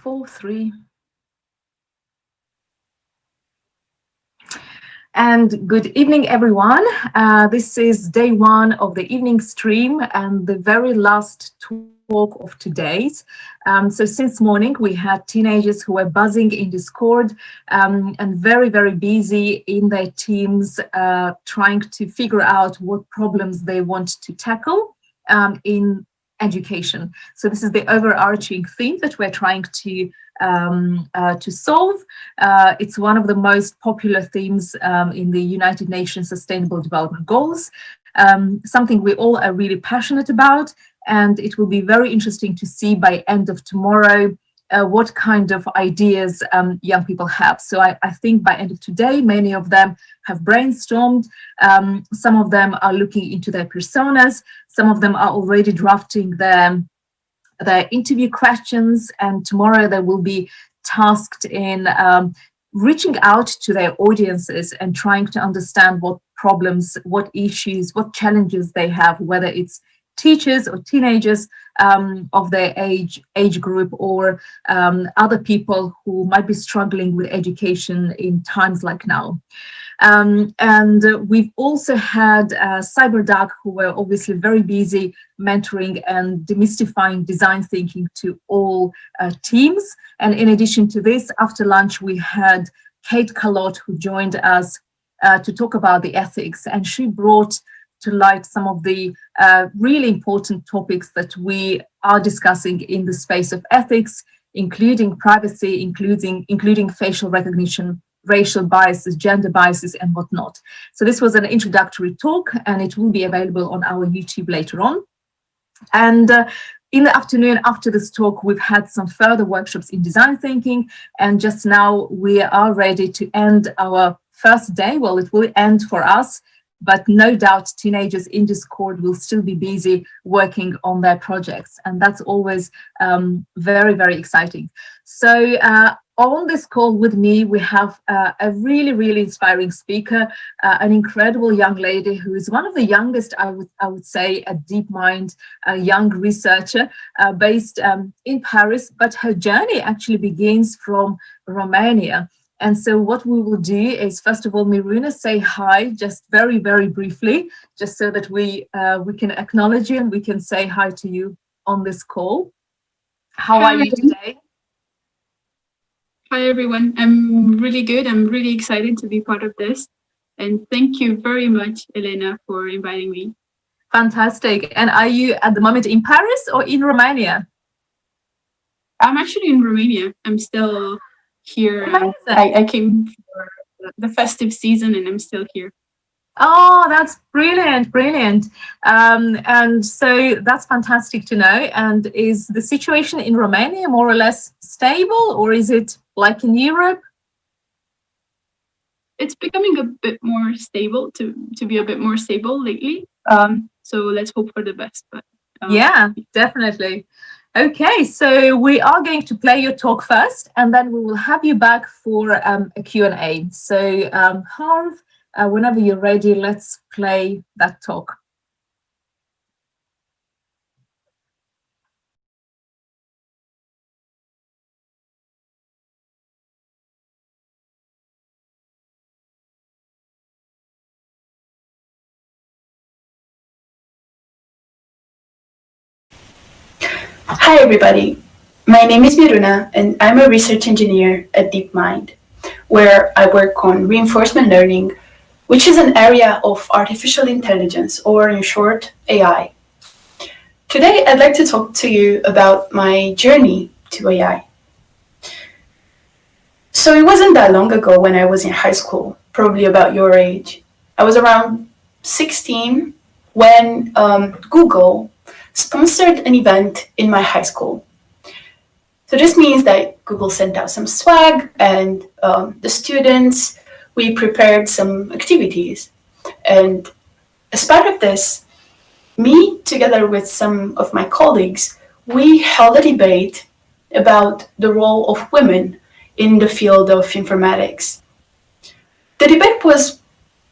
4, 3. And good evening, everyone. This is day one of the evening stream and the very last talk of today's. So since morning, we had teenagers who were buzzing in Discord and very, very busy in their teams, trying to figure out what problems they want to tackle in education. So this is the overarching theme that we're trying to solve. It's one of the most popular themes in the United Nations Sustainable Development Goals, something we all are really passionate about, and it will be very interesting to see by end of tomorrow what kind of ideas young people have. So I think by end of today, many of them have brainstormed. Some of them are looking into their personas. Some of them are already drafting their interview questions, and tomorrow they will be tasked in reaching out to their audiences and trying to understand what problems, what issues, what challenges they have, whether it's teachers or teenagers of their age group, or other people who might be struggling with education in times like now. And we've also had CyberDuck, who were obviously very busy mentoring and demystifying design thinking to all teams. And in addition to this, after lunch, we had Kate Calotte, who joined us to talk about the ethics, and she brought to light some of the really important topics that we are discussing in the space of ethics, including privacy, including facial recognition, racial biases, gender biases, and whatnot. So this was an introductory talk, and it will be available on our YouTube later on. And in the afternoon after this talk, we've had some further workshops in design thinking, and just now we are ready to end our first day. Well, it will end for us, but no doubt teenagers in Discord will still be busy working on their projects, and that's always very, very exciting. So on this call with me, we have a really, really inspiring speaker, an incredible young lady who is one of the youngest, I would say, a DeepMind, a young researcher based in Paris, but her journey actually begins from Romania. And so what we will do is, first of all, Miruna, say hi, just very, very briefly, just so that we can acknowledge you and we can say hi to you on this call. How are you today? Hi, everyone. I'm really good. I'm really excited to be part of this. And thank you very much, Elena, for inviting me. Fantastic. And are you at the moment in Paris or in Romania? I'm actually in Romania. I'm still here. I came for the festive season and I'm still here. Oh, that's brilliant, brilliant. And so that's fantastic to know. And is the situation in Romania more or less stable, or is it like in Europe? It's becoming a bit more stable, to be a bit more stable lately. So let's hope for the best. But yeah, definitely. Okay, so we are going to play your talk first, and then we will have you back for a Q&A. So Harv, whenever you're ready, let's play that talk. Hi everybody, my name is Miruna and I'm a research engineer at DeepMind, where I work on reinforcement learning, which is an area of artificial intelligence, or in short, AI. Today I'd like to talk to you about my journey to AI. So it wasn't that long ago when I was in high school, probably about your age. I was around 16 when Google sponsored an event in my high school. So this means that Google sent out some swag, and the students, we prepared some activities. And as part of this, me, together with some of my colleagues, we held a debate about the role of women in the field of informatics. The debate was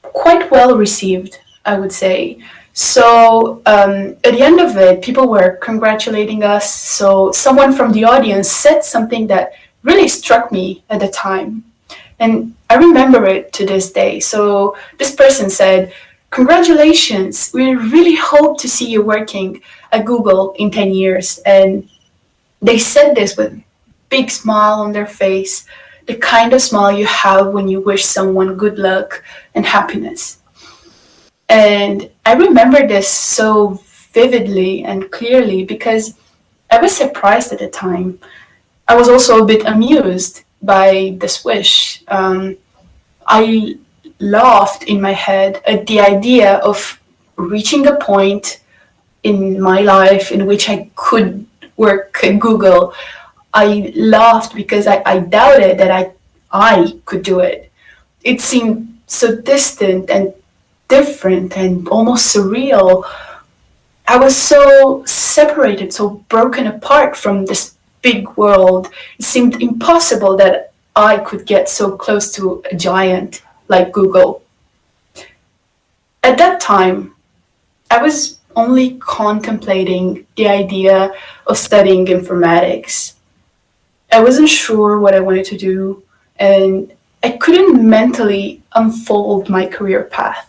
quite well received, I would say. So at the end of it, people were congratulating us. So someone from the audience said something that really struck me at the time. And I remember it to this day. So this person said, "Congratulations, we really hope to see you working at Google in 10 years. And they said this with a big smile on their face, the kind of smile you have when you wish someone good luck and happiness. And I remember this so vividly and clearly because I was surprised at the time. I was also a bit amused by this wish. I laughed in my head at the idea of reaching a point in my life in which I could work at Google. I laughed because I doubted that I could do it. It seemed so distant and different and almost surreal. I was so separated, so broken apart from this big world. It seemed impossible that I could get so close to a giant like Google. At that time, I was only contemplating the idea of studying informatics. I wasn't sure what I wanted to do, and I couldn't mentally unfold my career path.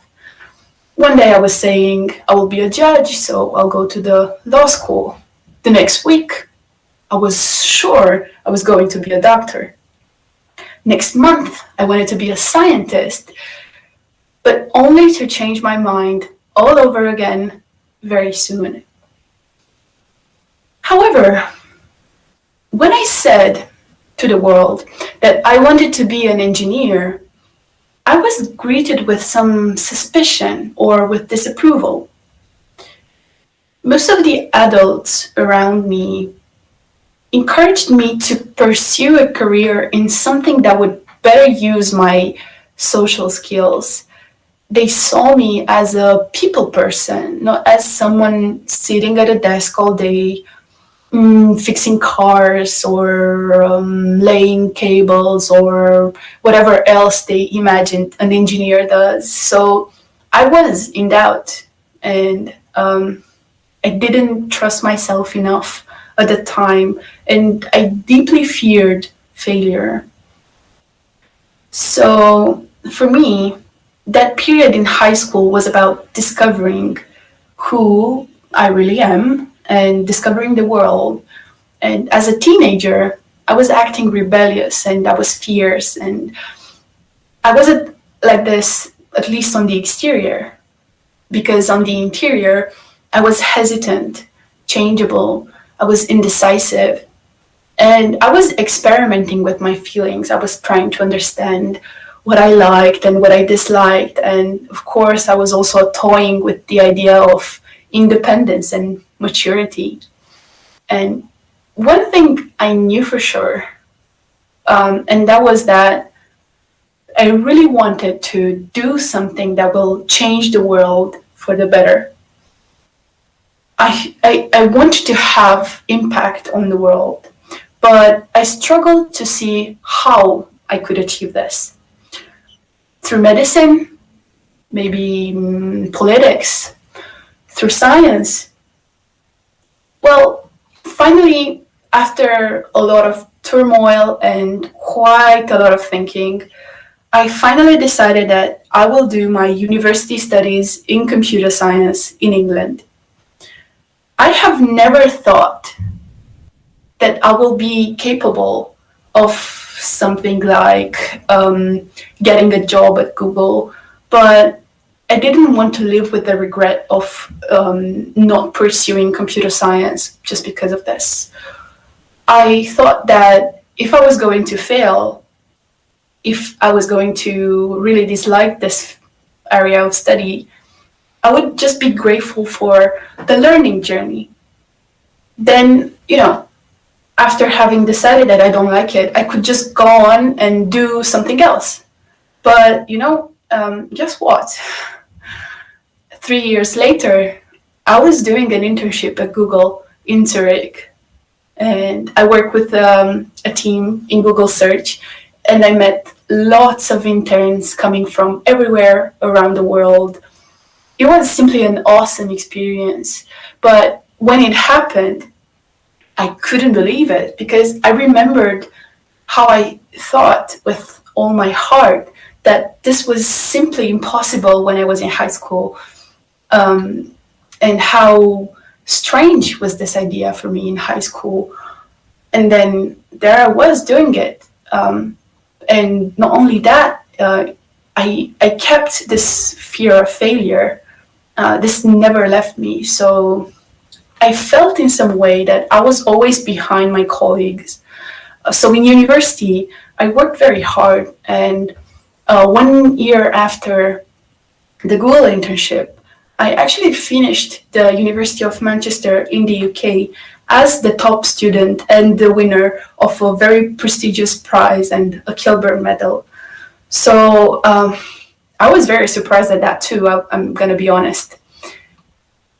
One day I was saying I will be a judge, so I'll go to the law school. The next week, I was sure I was going to be a doctor. Next month, I wanted to be a scientist, but only to change my mind all over again very soon. However, when I said to the world that I wanted to be an engineer, I was greeted with some suspicion or with disapproval. Most of the adults around me encouraged me to pursue a career in something that would better use my social skills. They saw me as a people person, not as someone sitting at a desk all day, fixing cars or laying cables or whatever else they imagined an engineer does. So I was in doubt, and I didn't trust myself enough at the time, and I deeply feared failure. So for me, that period in high school was about discovering who I really am and discovering the world. And as a teenager, I was acting rebellious and I was fierce, and I wasn't like this, at least on the exterior, because on the interior, I was hesitant, changeable, I was indecisive, and I was experimenting with my feelings. I was trying to understand what I liked and what I disliked. And of course, I was also toying with the idea of independence and maturity. And one thing I knew for sure, and that was that I really wanted to do something that will change the world for the better. I wanted to have impact on the world, but I struggled to see how I could achieve this. Through medicine, maybe politics, through science. Well, finally, after a lot of turmoil and quite a lot of thinking, I finally decided that I will do my university studies in computer science in England. I have never thought that I will be capable of something like getting a job at Google, but I didn't want to live with the regret of not pursuing computer science just because of this. I thought that if I was going to fail, if I was going to really dislike this area of study, I would just be grateful for the learning journey. Then, after having decided that I don't like it, I could just go on and do something else. But, guess what? 3 years later, I was doing an internship at Google in Zurich. And I worked with a team in Google Search, and I met lots of interns coming from everywhere around the world. it was simply an awesome experience. But when it happened, I couldn't believe it, because I remembered how I thought with all my heart that this was simply impossible when I was in high school, and how strange was this idea for me in high school. And then there I was doing it. And not only that, I kept this fear of failure. This never left me. So I felt in some way that I was always behind my colleagues. So in university, I worked very hard. And 1 year after the Google internship, I actually finished the University of Manchester in the UK as the top student and the winner of a very prestigious prize and a Kilburn medal. So I was very surprised at that too, I'm going to be honest.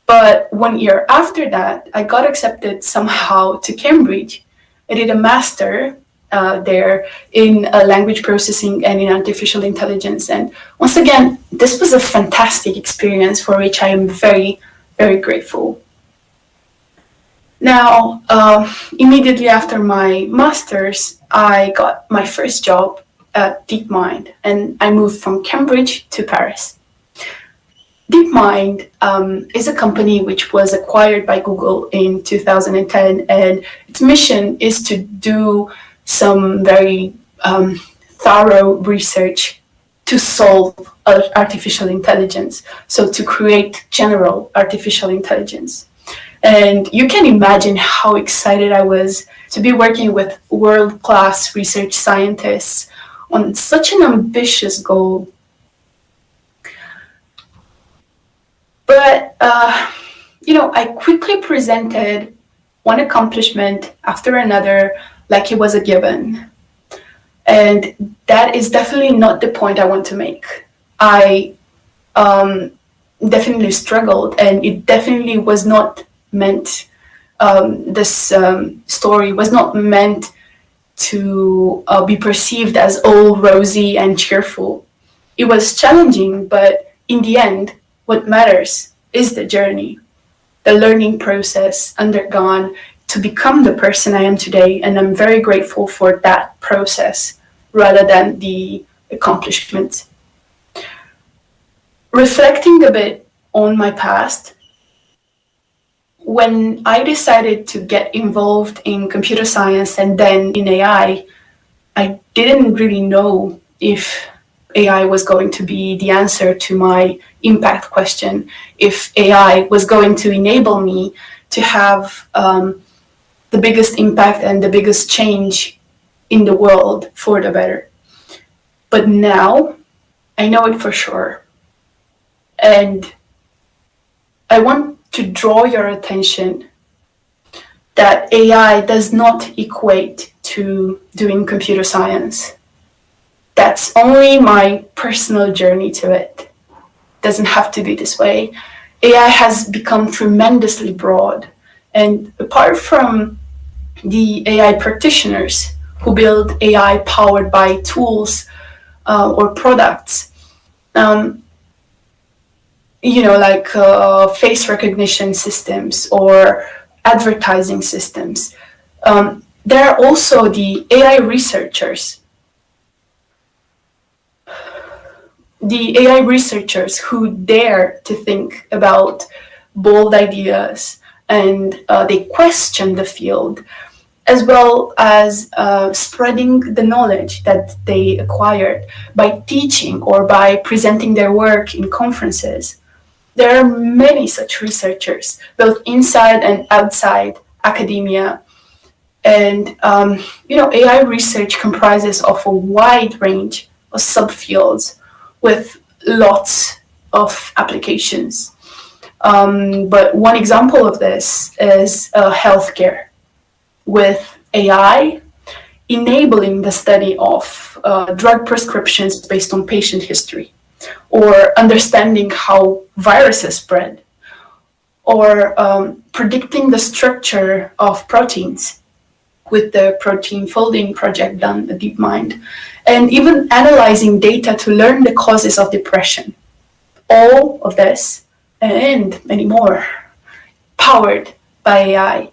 But 1 year after that, I got accepted somehow to Cambridge. I did a master there in language processing and in artificial intelligence. And once again, this was a fantastic experience for which I am very, very grateful. Now, immediately after my master's, I got my first job at DeepMind, and I moved from Cambridge to Paris. DeepMind is a company which was acquired by Google in 2010, and its mission is to do some very thorough research to solve artificial intelligence, so to create general artificial intelligence. And you can imagine how excited I was to be working with world-class research scientists on such an ambitious goal. But, I quickly presented one accomplishment after another like it was a given. And that is definitely not the point I want to make. I definitely struggled, and it definitely was not meant, this story was not meant to be perceived as all rosy and cheerful. It was challenging, but in the end, what matters is the journey, the learning process undergone to become the person I am today, and I'm very grateful for that process rather than the accomplishments. Reflecting a bit on my past, when I decided to get involved in computer science and then in AI, I didn't really know if AI was going to be the answer to my impact question, if AI was going to enable me to have the biggest impact and the biggest change in the world for the better. But now I know it for sure. And I want to draw your attention that AI does not equate to doing computer science. That's only my personal journey to it. Doesn't have to be this way. AI has become tremendously broad. And apart from the AI practitioners who build AI powered by tools or products, like face recognition systems or advertising systems, there are also the AI researchers. The AI researchers who dare to think about bold ideas, and they question the field, as well as spreading the knowledge that they acquired by teaching or by presenting their work in conferences. There are many such researchers, both inside and outside academia. And, AI research comprises of a wide range of subfields with lots of applications. But one example of this is healthcare, with AI enabling the study of drug prescriptions based on patient history, or understanding how viruses spread, or predicting the structure of proteins with the protein folding project done at DeepMind, and even analyzing data to learn the causes of depression. All of this and many more, powered by AI.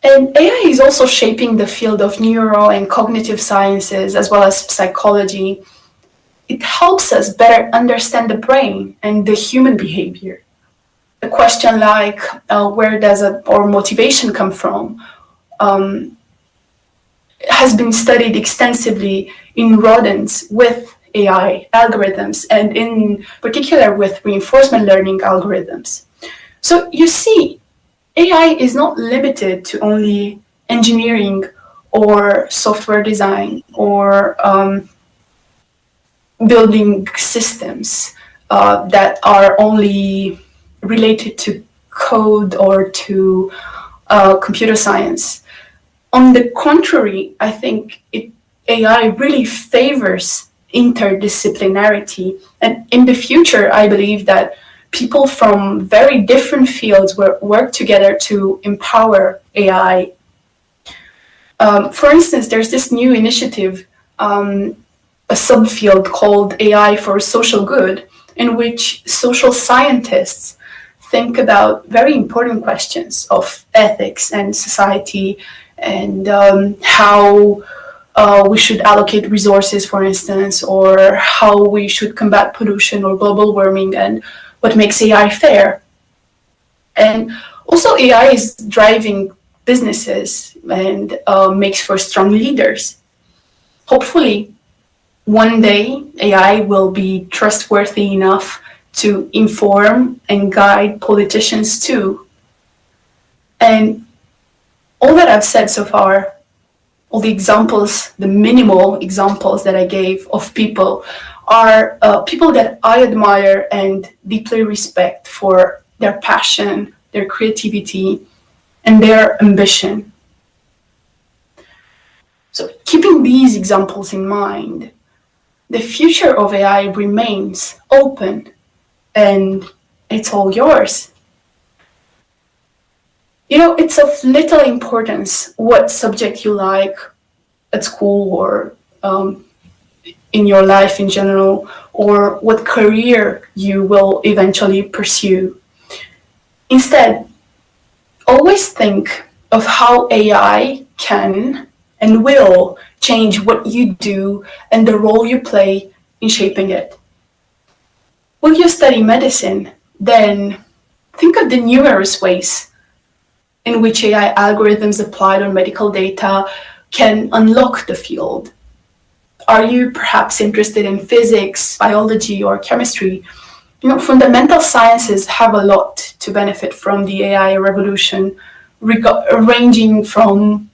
And AI is also shaping the field of neuro and cognitive sciences as well as psychology. It helps us better understand the brain and the human behavior. A question like where does our motivation come from has been studied extensively in rodents with AI algorithms, and in particular with reinforcement learning algorithms. So you see, AI is not limited to only engineering or software design or building systems that are only related to code or to computer science. On the contrary, I think AI really favors interdisciplinarity. And in the future, I believe that people from very different fields will work together to empower AI. For instance, there's this new initiative, a subfield called AI for social good, in which social scientists think about very important questions of ethics and society and how we should allocate resources, for instance, or how we should combat pollution or global warming and what makes AI fair. And also AI is driving businesses and makes for strong leaders. Hopefully, one day AI will be trustworthy enough to inform and guide politicians too. And all that I've said so far, all the examples, the minimal examples that I gave of people are people that I admire and deeply respect for their passion, their creativity, and their ambition. So keeping these examples in mind, the future of AI remains open and it's all yours. You know, it's of little importance what subject you like at school or in your life in general, or what career you will eventually pursue. Instead, always think of how AI can and will change what you do and the role you play in shaping it. Will you study medicine? Then think of the numerous ways in which AI algorithms applied on medical data can unlock the field. Are you perhaps interested in physics, biology, or chemistry? You know, fundamental sciences have a lot to benefit from the AI revolution, ranging from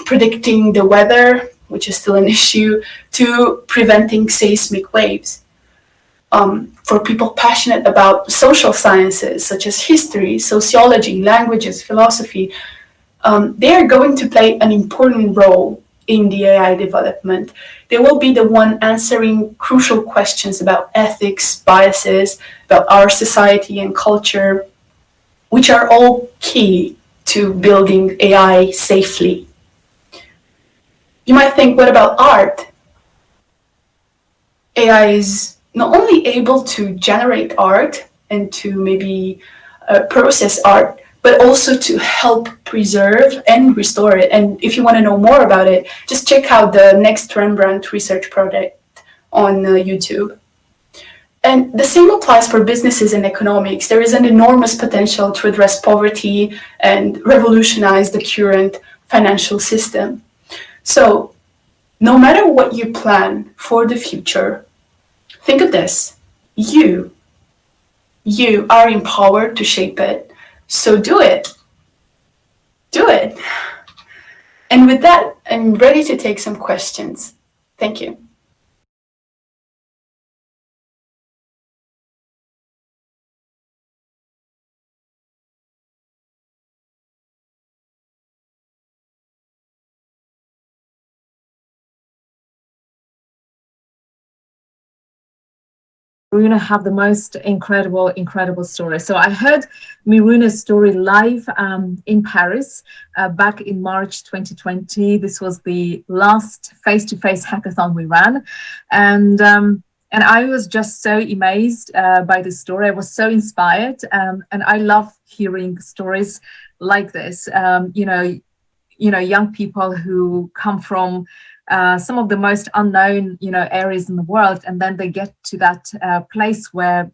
predicting the weather, which is still an issue, to preventing seismic waves. For people passionate about social sciences, such as history, sociology, languages, philosophy, they are going to play an important role in the AI development. They will be the one answering crucial questions about ethics, biases, about our society and culture, which are all key to building AI safely. You might think, what about art? AI is not only able to generate art and to maybe process art, but also to help preserve and restore it. And if you want to know more about it, just check out the Next Rembrandt research project on YouTube. And the same applies for businesses and economics. There is an enormous potential to address poverty and revolutionize the current financial system. So no matter what you plan for the future, think of this. You are empowered to shape it. So do it. Do it. And with that, I'm ready to take some questions. Thank you. Miruna have the most incredible story. So I heard Miruna's story live in Paris back in March 2020. This was the last face-to-face hackathon we ran. And And I was just so amazed by the story. I was so inspired, and I love hearing stories like this. Young people who come from some of the most unknown, areas in the world, and then they get to that place where,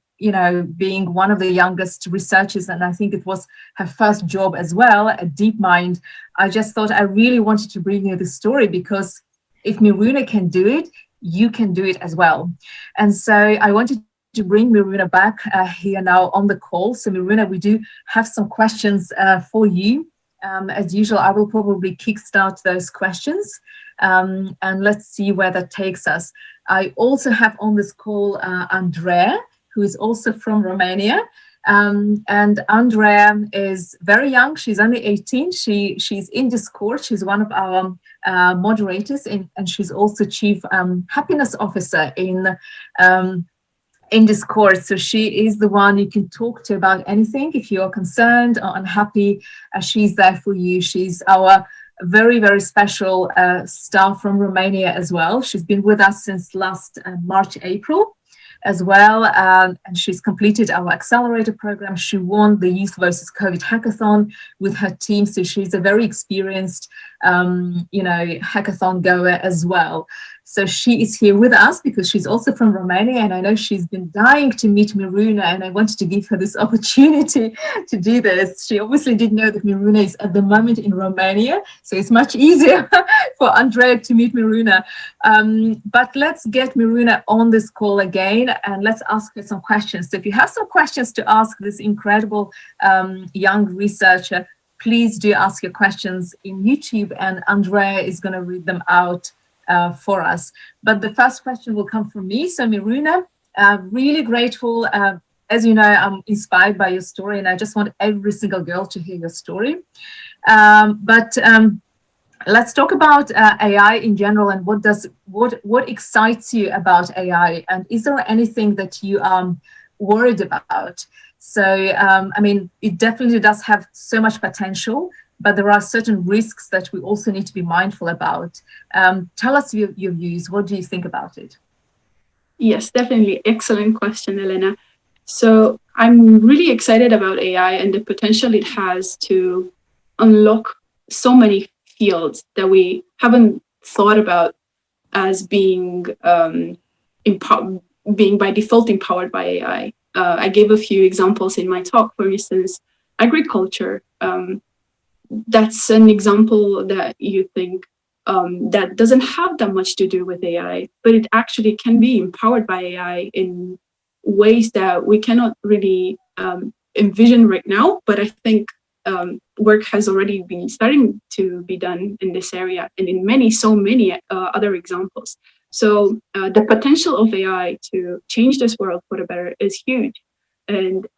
being one of the youngest researchers, and I think it was her first job as well at DeepMind, I just thought I really wanted to bring you the story, because if Miruna can do it, you can do it as well. And so I wanted to bring Miruna back here now on the call. So Miruna, we do have some questions for you. As usual, I will probably kickstart those questions, and let's see where that takes us. I also have on this call Andrea, who is also from Romania. And Andrea is very young. She's only 18. She's in Discord. She's one of our moderators, and she's also Chief Happiness Officer in Discord. So she is the one you can talk to about anything. If you're concerned or unhappy, she's there for you. She's our very, very special staff from Romania as well. She's been with us since last March, April as well. And she's completed our accelerator program. She won the Youth versus COVID hackathon with her team. So she's a very experienced, hackathon goer as well. So she is here with us because she's also from Romania, and I know she's been dying to meet Miruna, and I wanted to give her this opportunity to do this. She obviously didn't know that Miruna is at the moment in Romania, so it's much easier for Andrea to meet Miruna. But let's get Miruna on this call again, and let's ask her some questions. So if you have some questions to ask this incredible young researcher, please do ask your questions in YouTube, and Andrea is going to read them out for us. But the first question will come from me. So Miruna, really grateful. As you know, I'm inspired by your story, and I just want every single girl to hear your story. But let's talk about AI in general, and what excites you about AI, and is there anything that you are worried about? So, it definitely does have so much potential, but there are certain risks that we also need to be mindful about. Tell us your views. What do you think about it? Yes, definitely. Excellent question, Elena. So I'm really excited about AI and the potential it has to unlock so many fields that we haven't thought about as being being by default empowered by AI. I gave a few examples in my talk. For instance, agriculture. That's an example that you think that doesn't have that much to do with AI, but it actually can be empowered by AI in ways that we cannot really envision right now. But I think work has already been starting to be done in this area, and in so many other examples. So the potential of AI to change this world for the better is huge. And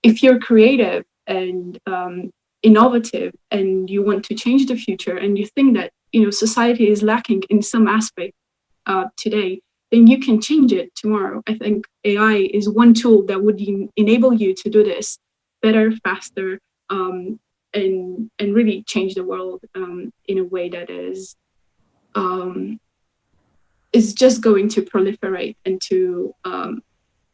if you're creative and innovative, and you want to change the future, and you think that society is lacking in some aspect today, then you can change it tomorrow. I think AI is one tool that would enable you to do this better, faster, and really change the world in a way that is just going to proliferate and to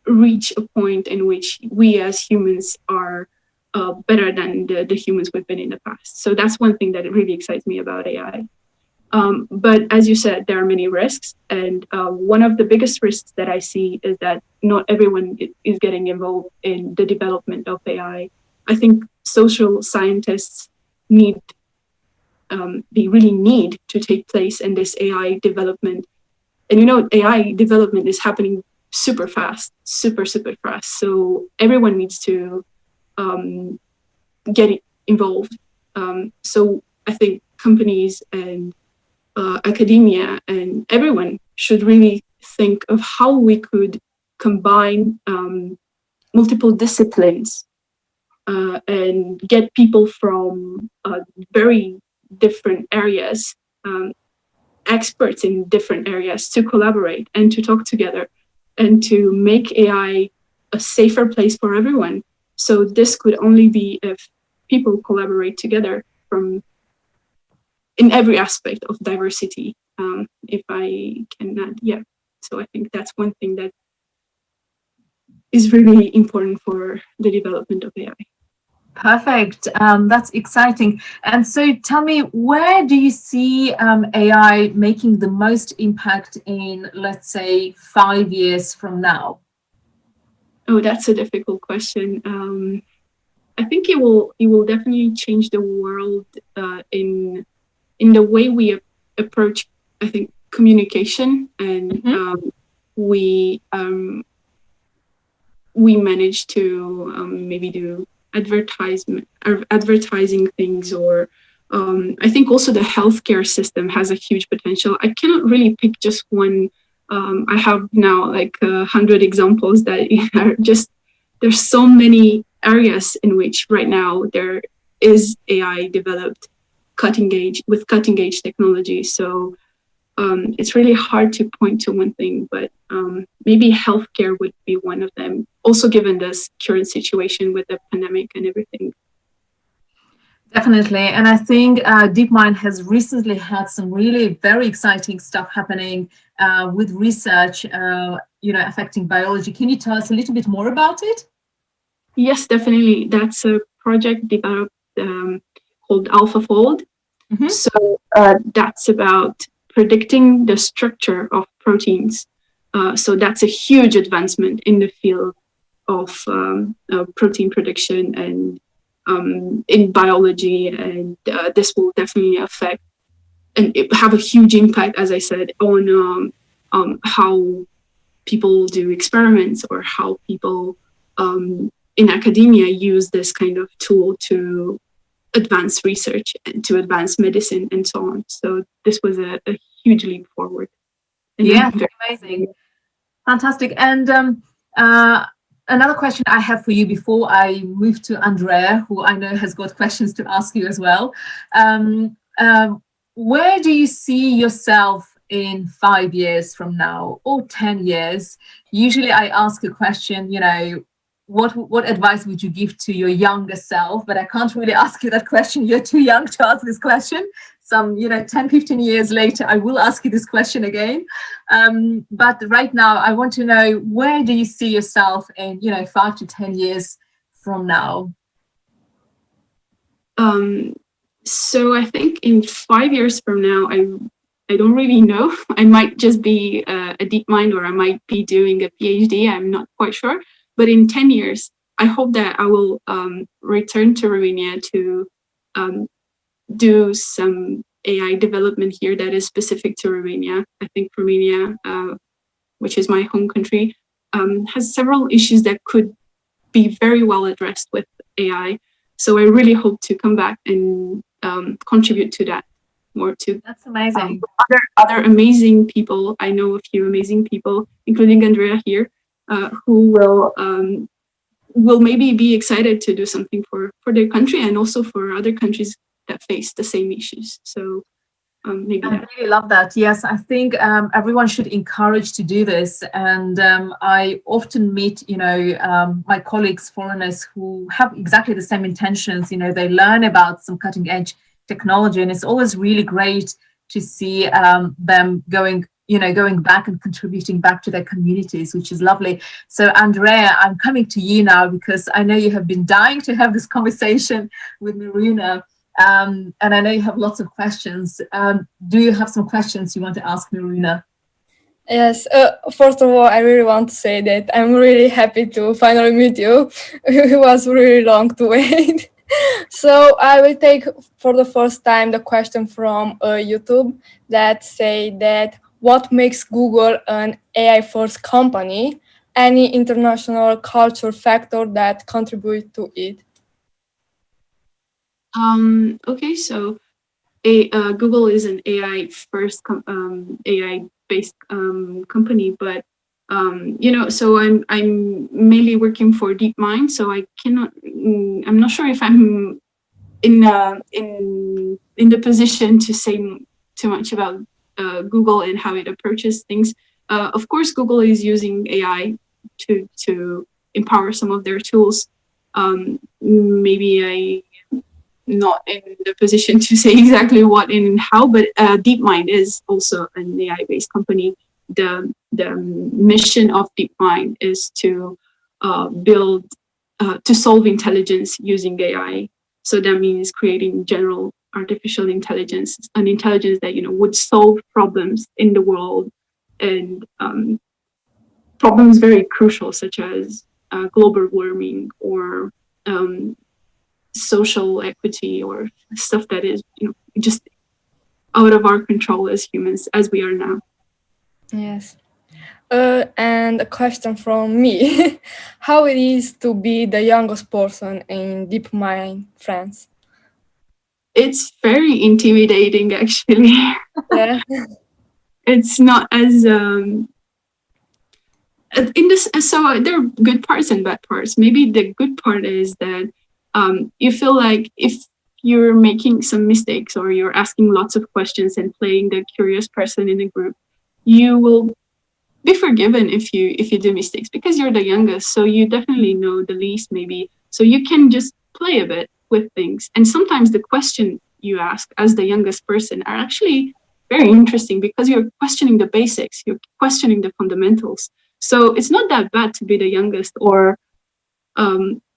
reach a point in which we as humans are better than the humans we've been in the past. So that's one thing that really excites me about AI. But as you said, there are many risks. And one of the biggest risks that I see is that not everyone is getting involved in the development of AI. I think social scientists they really need to take place in this AI development. And AI development is happening super fast, super fast. So everyone needs to get involved. So I think companies and academia and everyone should really think of how we could combine multiple disciplines and get people from very different areas, experts in different areas, to collaborate and to talk together and to make AI a safer place for everyone. So this could only be if people collaborate together in every aspect of diversity, if I can add, yeah. So I think that's one thing that is really important for the development of AI. Perfect. That's exciting. And so tell me, where do you see AI making the most impact in, let's say, 5 years from now? Oh, that's a difficult question. I think it will definitely change the world in the way we approach, I think, communication, and we manage to maybe do advertising things, or I think also the healthcare system has a huge potential. I cannot really pick just one. I have now like 100 examples that are just, there's so many areas in which right now there is AI developed cutting edge technology. So it's really hard to point to one thing, but maybe healthcare would be one of them. Also, given this current situation with the pandemic and everything. Definitely. And I think DeepMind has recently had some really very exciting stuff happening with research, affecting biology. Can you tell us a little bit more about it? Yes, definitely. That's a project developed called AlphaFold. So that's about predicting the structure of proteins. So that's a huge advancement in the field of protein prediction and in biology, and this will definitely affect and have a huge impact, as I said, on how people do experiments, or how people in academia use this kind of tool to advance research and to advance medicine and so on. So this was a huge leap forward. Yeah, amazing. Fantastic. And another question I have for you before I move to Andrea, who I know has got questions to ask you as well. Where do you see yourself in 5 years from now, or 10 years? Usually I ask a question, what advice would you give to your younger self? But I can't really ask you that question. You're too young to ask this question. Some, 10, 15 years later, I will ask you this question again. But right now, I want to know, where do you see yourself in, 5 to 10 years from now? So I think in 5 years from now, I don't really know. I might just be a DeepMind, or I might be doing a PhD. I'm not quite sure. But in 10 years, I hope that I will return to Romania to do some AI development here that is specific to Romania. I think Romania, which is my home country, has several issues that could be very well addressed with AI. So I really hope to come back and contribute to that more too. That's amazing. Other amazing people. I know a few amazing people, including Andrea here, who will maybe be excited to do something for their country, and also for other countries that face the same issues. So maybe I really love that. Yes, I think everyone should encourage to do this. And I often meet, my colleagues, foreigners, who have exactly the same intentions. They learn about some cutting edge technology, and it's always really great to see them going back and contributing back to their communities, which is lovely. So Andrea, I'm coming to you now, because I know you have been dying to have this conversation with Miruna. And I know you have lots of questions. Do you have some questions you want to ask Miruna? Yes, first of all, I really want to say that I'm really happy to finally meet you. It was really long to wait. So I will take for the first time the question from YouTube that say that what makes Google an AI first company? Any international culture factor that contribute to it? Okay, so Google is an AI first AI based company, but so I'm mainly working for DeepMind, so I cannot. I'm not sure if I'm in the position to say too much about Google and how it approaches things. Of course, Google is using AI to empower some of their tools. Maybe I'm not in the position to say exactly what and how, but DeepMind is also an AI-based company. the mission of DeepMind is to build to solve intelligence using AI. So that means creating general artificial intelligence, an intelligence that would solve problems in the world, and problems very crucial, such as global warming or social equity, or stuff that is just out of our control as humans, as we are now. Yes. And a question from me. How it is to be the youngest person in DeepMind France? It's very intimidating, actually. Yeah. It's not as in this. So there are good parts and bad parts. Maybe the good part is that you feel like if you're making some mistakes or you're asking lots of questions and playing the curious person in the group, you will be forgiven if you do mistakes, because you're the youngest, so you definitely know the least, maybe, so you can just play a bit with things. And sometimes the question you ask as the youngest person are actually very interesting, because you're questioning the basics, you're questioning the fundamentals. So it's not that bad to be the youngest, or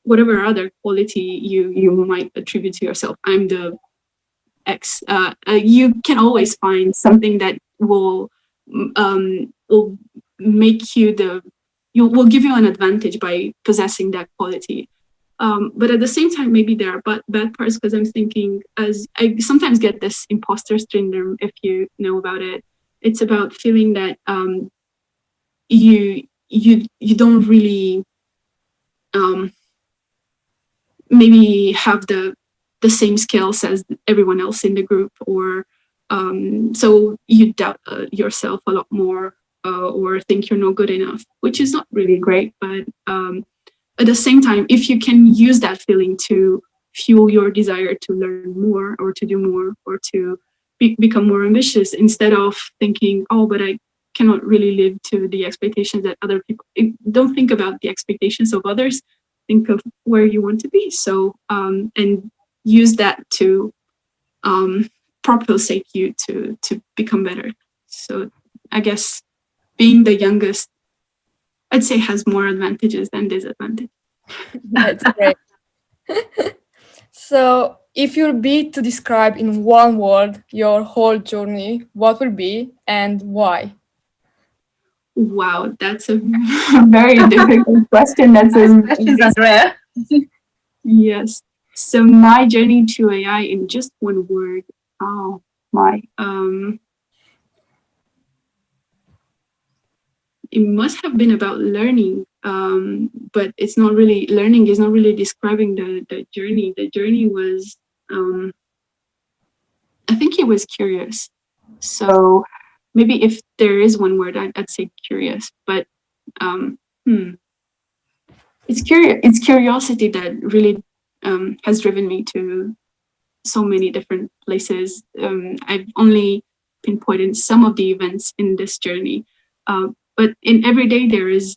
whatever other quality you might attribute to yourself. I'm the X. You can always find something that will make you will give you an advantage by possessing that quality. But at the same time, maybe there are bad parts, because I'm thinking, as I sometimes get this imposter syndrome, if you know about it. It's about feeling that you don't really maybe have the same skills as everyone else in the group, or so you doubt yourself a lot more, or think you're not good enough, which is not really great. But at the same time, if you can use that feeling to fuel your desire to learn more, or to do more, or to become more ambitious, instead of thinking, oh, but I cannot really live to the expectations that other people, don't think about the expectations of others, think of where you want to be. So and use that to propulsate you to become better. So I guess being the youngest, I'd say, has more advantages than disadvantages. That's great. So if you'll be to describe in one word your whole journey, what will be and why? Wow, that's a very difficult question. That's a Questions, Andrea. yes. So my journey to AI in just one word. Oh my. It must have been about learning. But it's not really, learning is not really describing the journey. The journey was, I think it was curious. So maybe if there is one word, I'd say curious. But it's curiosity that really has driven me to so many different places. I've only pinpointed some of the events in this journey, but in every day there is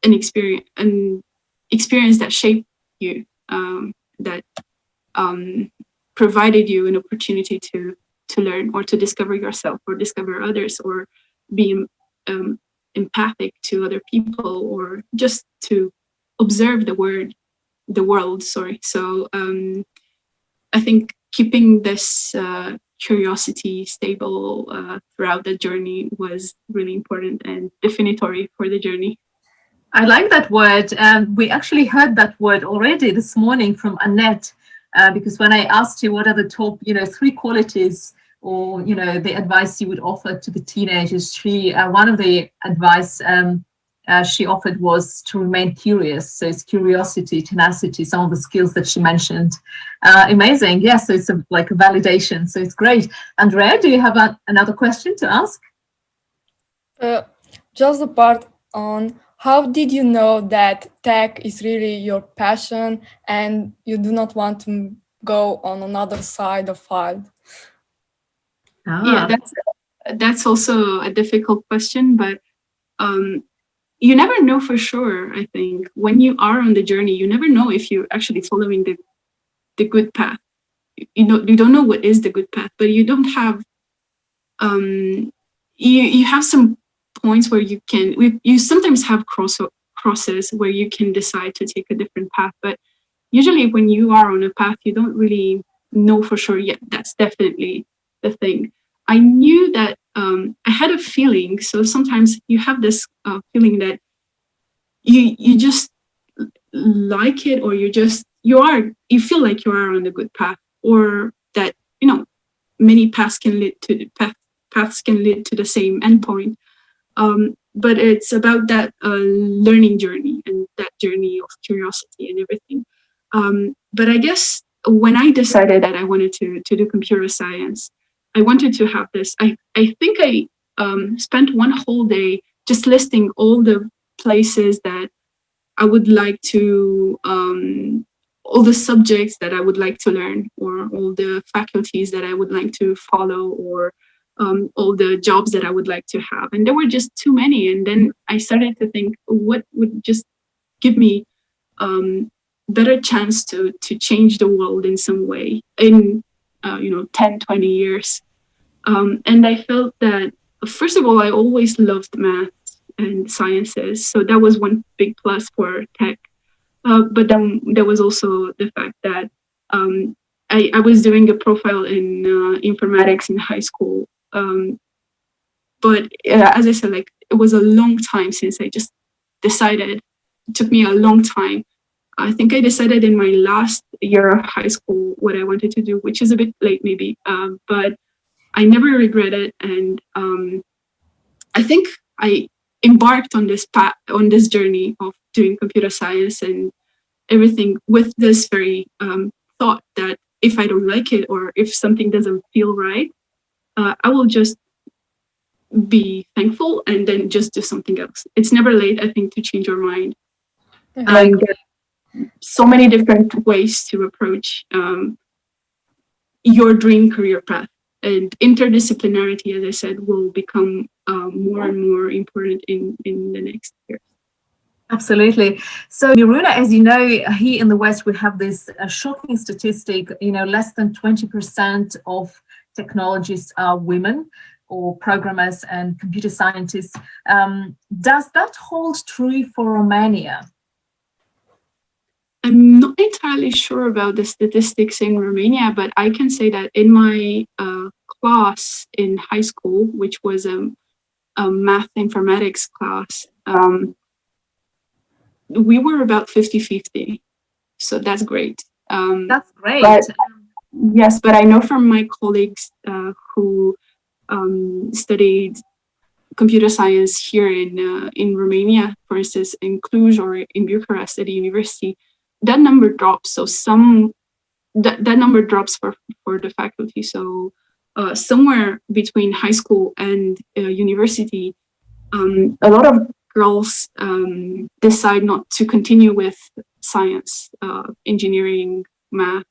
an experience that shaped you, that provided you an opportunity to learn, or to discover yourself, or discover others, or be empathic to other people, or just to observe the world. Sorry. So I think keeping this curiosity stable throughout the journey was really important and definitory for the journey. I like that word. We actually heard that word already this morning from Annette, because when I asked you what are the top, 3 qualities, or the advice you would offer to the teenagers, one of the advice she offered was to remain curious. So it's curiosity, tenacity, some of the skills that she mentioned. Amazing. Yes, so it's like a validation. So it's great. Andrea, do you have another question to ask? Just the part on how did you know that tech is really your passion and you do not want to go on another side of field? Yeah, that's also a difficult question, but you never know for sure. I think when you are on the journey, you never know if you're actually following the good path. You don't know what is the good path, but you don't have you have some points where you sometimes have crosses where you can decide to take a different path, but usually when you are on a path, you don't really know for sure yet. That's definitely the thing. I knew that I had a feeling. So sometimes you have this feeling that you just like it, or you feel like you are on a good path, or that many paths can lead to the same endpoint. But it's about that learning journey and that journey of curiosity and everything. But I guess when I decided that I wanted to do computer science, I wanted to have this. I think I spent one whole day just listing all the places that I would like to, all the subjects that I would like to learn, or all the faculties that I would like to follow, or all the jobs that I would like to have. And there were just too many. And then I started to think, what would just give me better chance to change the world in some way in 10, 20 years. And I felt that, first of all, I always loved math and sciences. So that was one big plus for tech. But then there was also the fact that I was doing a profile in informatics in high school. But as I said, like, it was a long time since I just decided. It took me a long time. I think I decided in my last year of high school what I wanted to do, which is a bit late maybe, but I never regret it. And I think I embarked on this path, on this journey of doing computer science and everything with this very thought that if I don't like it, or if something doesn't feel right, I will just be thankful and then just do something else. It's never late, I think, to change your mind. And so many different ways to approach your dream career path. And interdisciplinarity, as I said, will become more and more important in the next years. Absolutely. So, Miruna, as you know, here in the West, we have this shocking statistic, less than 20% of technologists are women, or programmers and computer scientists. Does that hold true for Romania? I'm not entirely sure about the statistics in Romania, but I can say that in my class in high school, which was a math informatics class, we were about 50-50. So that's great. That's great. But I know from my colleagues who studied computer science here in Romania, for instance, in Cluj or in Bucharest at the university, that number drops. So that number drops for the faculty. So somewhere between high school and university, a lot of girls decide not to continue with science, engineering, math,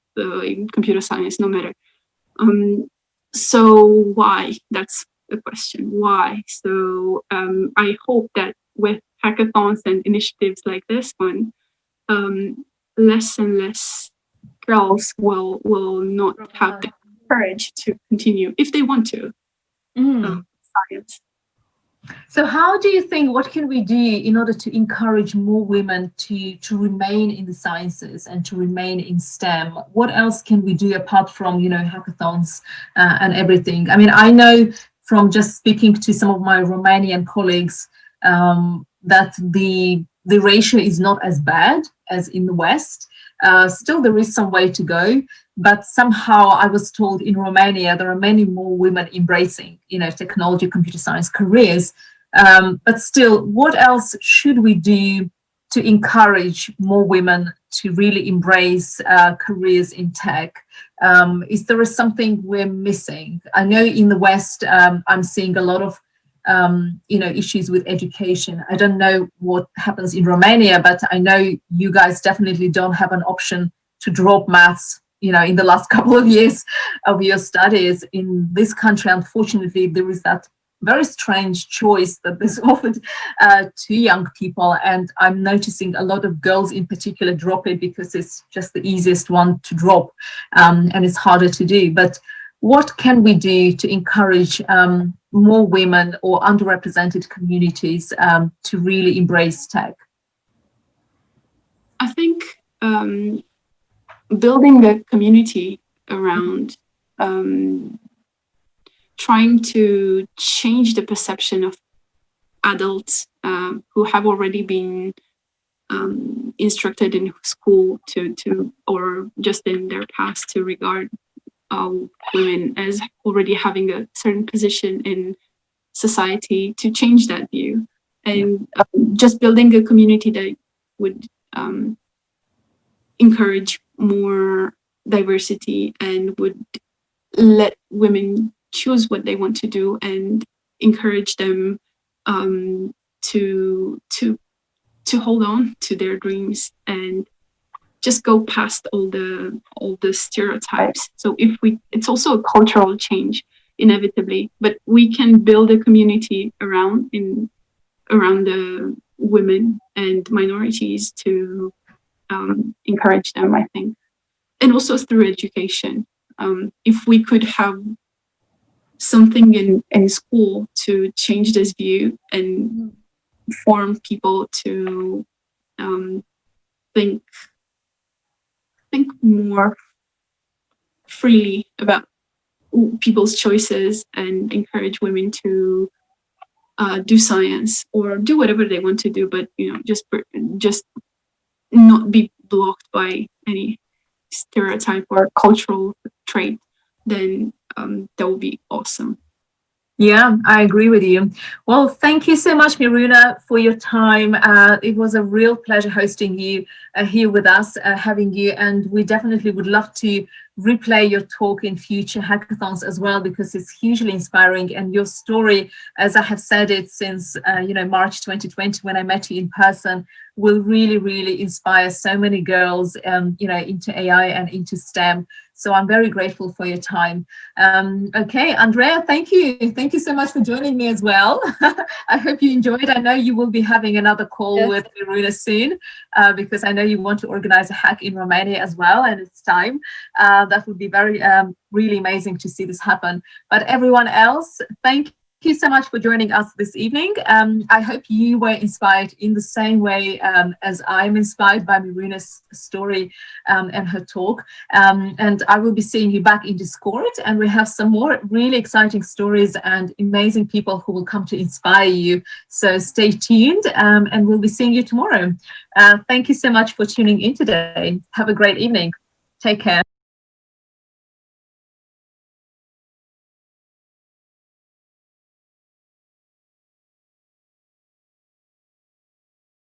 computer science, no matter. So why? That's the question. Why? So I hope that with hackathons and initiatives like this one, less and less girls will not have the courage to continue if they want to science. So how do you think, what can we do in order to encourage more women to remain in the sciences and to remain in STEM? What else can we do apart from, hackathons and everything? I mean, I know from just speaking to some of my Romanian colleagues that the ratio is not as bad as in the West. Still, there is some way to go. But somehow I was told in Romania there are many more women embracing, technology, computer science careers. But still, what else should we do to encourage more women to really embrace careers in tech? Is there something we're missing? I know in the West, I'm seeing a lot of issues with education. I don't know what happens in Romania, but I know you guys definitely don't have an option to drop maths in the last couple of years of your studies. In this country, unfortunately, there is that very strange choice that is offered to young people. And I'm noticing a lot of girls in particular drop it because it's just the easiest one to drop and it's harder to do. But what can we do to encourage more women or underrepresented communities to really embrace tech? I think building the community around trying to change the perception of adults who have already been instructed in school to or just in their past to regard women as already having a certain position in society, to change that view, and just building a community that would encourage more diversity and would let women choose what they want to do and encourage them to hold on to their dreams and just go past all the stereotypes. So it's also a cultural change inevitably, but we can build a community around the women and minorities to encourage them, I think, and also through education. If we could have something in school to change this view and form people to think more freely about people's choices and encourage women to do science or do whatever they want to do, but just not be blocked by any stereotype or cultural trait, then that would be awesome. Yeah, I agree with you. Well, thank you so much, Miruna, for your time. It was a real pleasure hosting you here with us, having you, and we definitely would love to replay your talk in future hackathons as well, because it's hugely inspiring, and your story, as I have said it since March 2020 when I met you in person, will really, really inspire so many girls into AI and into STEM. So I'm very grateful for your time. Okay, Andrea, thank you. Thank you so much for joining me as well. I hope you enjoyed. I know you will be having another call with Miruna soon, because I know you want to organize a hack in Romania as well, and it's time. That would be very, really amazing to see this happen. But everyone else, thank you so much for joining us this evening. I hope you were inspired in the same way as I'm inspired by Miruna's story and her talk. And I will be seeing you back in Discord, and we have some more really exciting stories and amazing people who will come to inspire you. So stay tuned, and we'll be seeing you tomorrow. Thank you so much for tuning in today. Have a great evening. Take care.